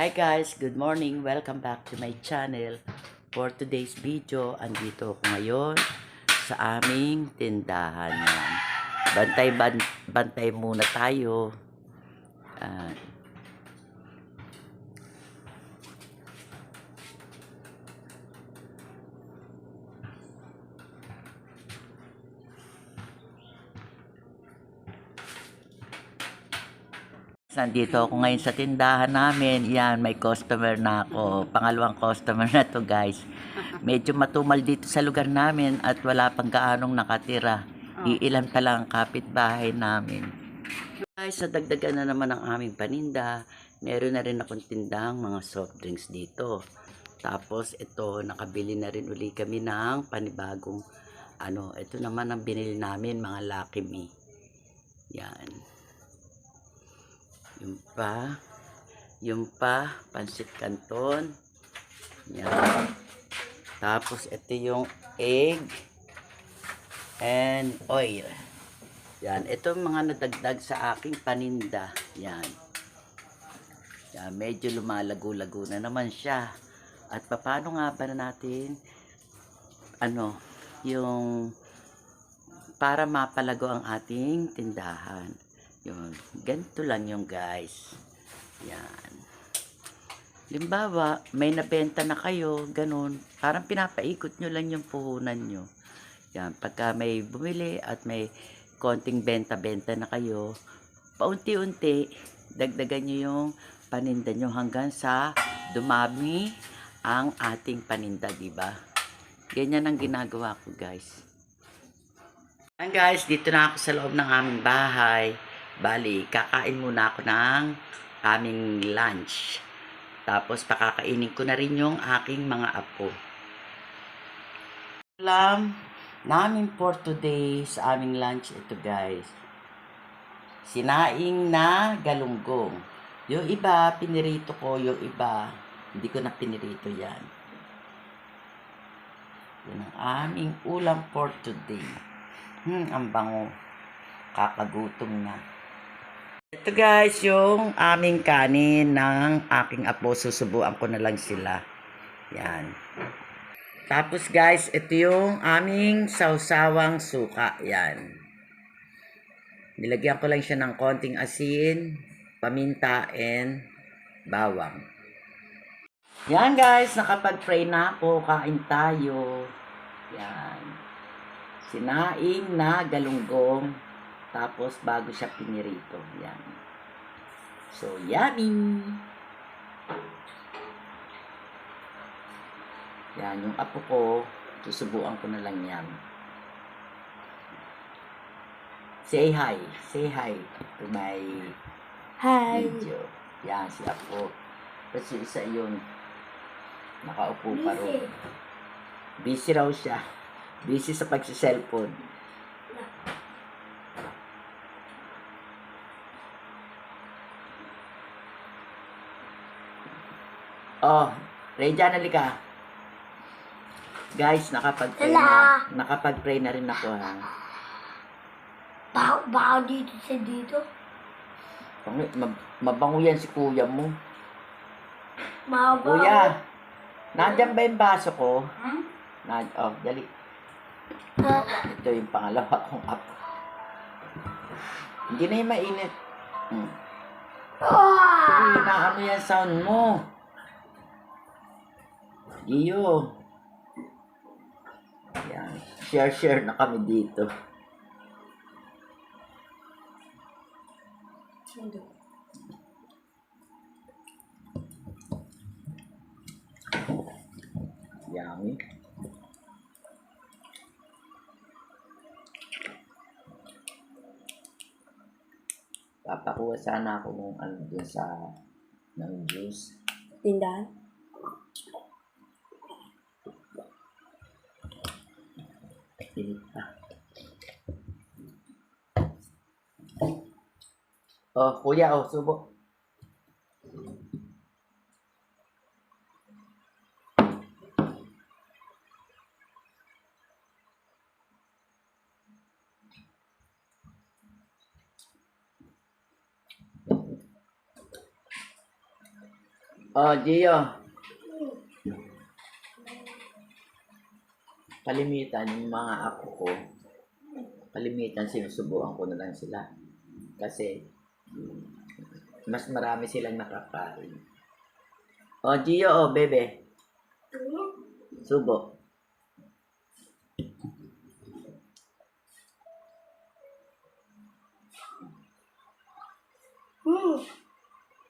Hi guys, good morning. Welcome back to my channel. For today's video, andito ako ngayon sa aming tindahan. Yan. Bantay muna tayo. Uh, Nandito ako ngayon sa tindahan namin. Yan, may customer na ako. Pangalawang customer na to guys. Medyo matumal dito sa lugar namin at wala pang gaanong nakatira. Iilan pa lang ang kapitbahay namin. Guys, sa dagdagan na naman ang aming paninda, meron na rin akong tindang mga soft drinks dito. Tapos ito, nakabili na rin uli kami ng panibagong ito naman ang binili namin, mga Lucky Me. Yan. Yung pa, pansit canton. Yan. Tapos ito yung egg and oil. Yan, ito mga nadagdag sa aking paninda. Yan. Yan, medyo lumalago-lago na naman siya. At paano nga ba natin yung para mapalago ang ating tindahan. Yun, ganito lang yung guys. Yan. Limbawa, may nabenta na kayo, ganun. Parang pinapaikot nyo lang yung puhunan nyo. Yan, pagka may bumili at may konting benta-benta na kayo, paunti-unti, dagdagan nyo yung paninda nyo hanggang sa dumami ang ating paninda, diba? Ganyan ang ginagawa ko, guys. Yan guys, dito na ako sa loob ng aming bahay. Bali, kakain muna ako ng aming lunch. Tapos, pakakainin ko na rin yung aking mga apo. Alam namin for today sa aming lunch, ito guys. Sinaing na galunggong. Yung iba, pinirito ko. Yung iba, hindi ko na pinirito yan. Yan ang aming ulam for today. Ang bango. Kakagutom na. Ito guys, yung aming kanin ng aking apo. Susubuan ko na lang sila. Yan. Tapos guys, ito yung aming sawsawang suka. Yan. Nilagyan ko lang siya ng konting asin, paminta, and bawang. Yan guys, nakapag-pray na ako. Kain tayo. Yan. Sinaing na galunggong. Tapos, bago siya pinirito. Yan. So, yummy! Yan, yung apo ko, susubuan ko na lang yan. Say hi. Say hi to my video. Yan, si apo. Kasi isa yun, nakaupo pa rin. Busy raw siya. Busy sa pagsiselfone. Oh, Rejan, halika. Guys, nakapag-pray na rin ako ha. Baka dito sa dito? Mabango yan si kuya mo. Mabango. Kuya, nandyan ba yung baso ko? Dali. Ito yung pangalawa kong apo. Hindi na yung mainit. Inaano yan sound mo? Iyo. Yan. Share na kami dito. Yummy. Papakuha sana ako ng dun ng juice. Tindahan? Init pa. Oh, kuya, subo. Oh, Gio. Kalimitan yung mga ako ko. Kalimitan sinusubukan ko na lang sila. Kasi mas marami silang nakakain. Oh, Gio, oh, bebe. Subo.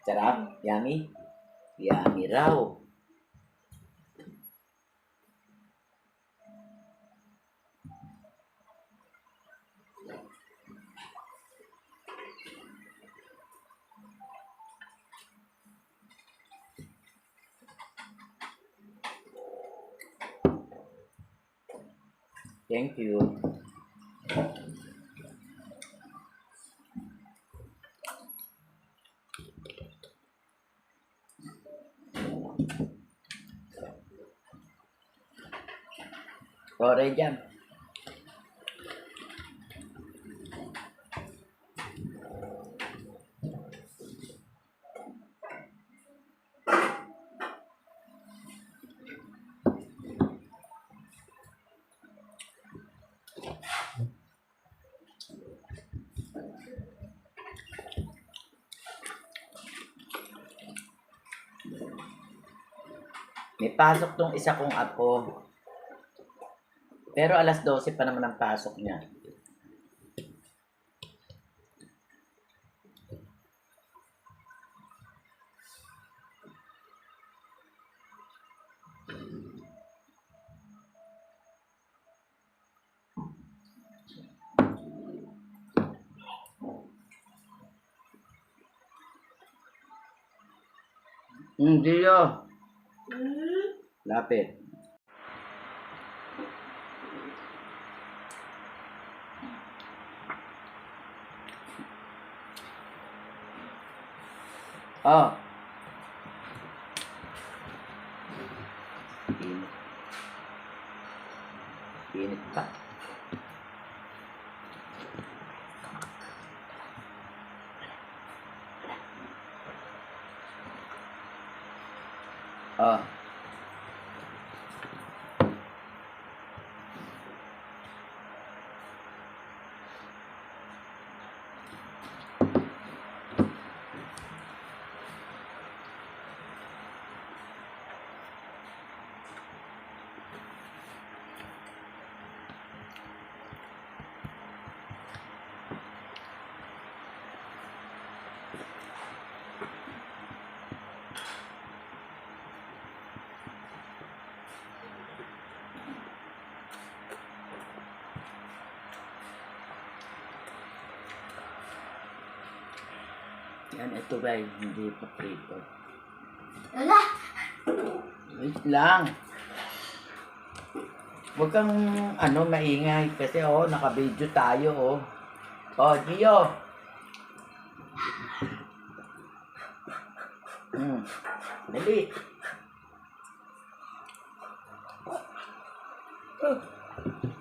Sarap? Yummy? Yummy raw. Thank you. Sorry dyan. May pasok tong isa kong apo. Pero alas 12 pa naman ang pasok niya. Gio. Lapit. Oh. Init. Init pa. Oh. Yan, ito guys, hindi pa prito. Wala. Wait lang. Huwag kang maingay kasi naka-video tayo oh. Oh, Gio. Dali.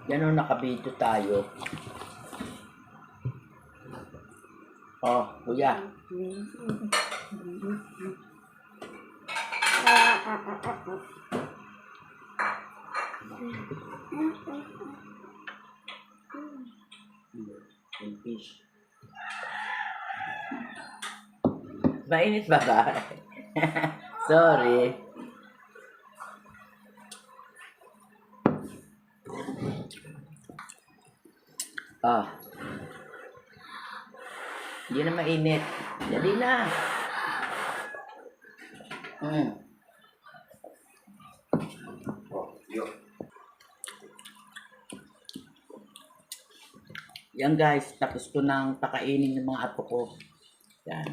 Yan oh, naka-video tayo. Oh, kuya. Fish. Mainit ba ba? Sorry. Ah. Hindi na mainit. Dali na. Yan guys, tapos ko nang pakainin yung mga apo ko. Yan.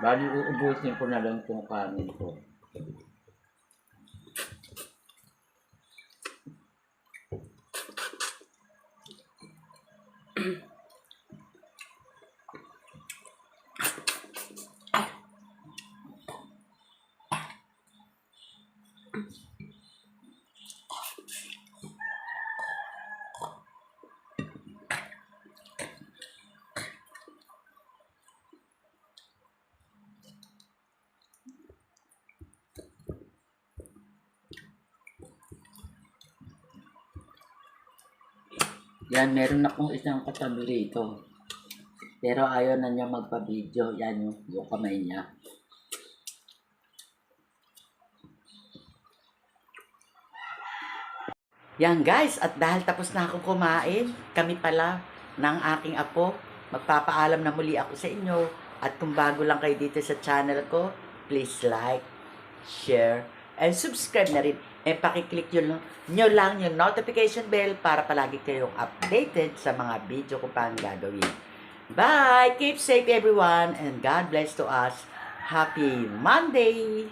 Bali, uubusin ko na lang itong kanin ko. Yan, meron akong isang katabi rito. Pero ayaw na niya magpa-video. Yan yung kamay niya. Yan guys, at dahil tapos na akong kumain, kami pala ng aking apo, magpapaalam na muli ako sa inyo. At kung bago lang kayo dito sa channel ko, please like, share, and subscribe na rin. And pakiclick nyo lang yung notification bell para palagi kayong updated sa mga video ko pang gagawin. Bye! Keep safe everyone and God bless to us. Happy Monday!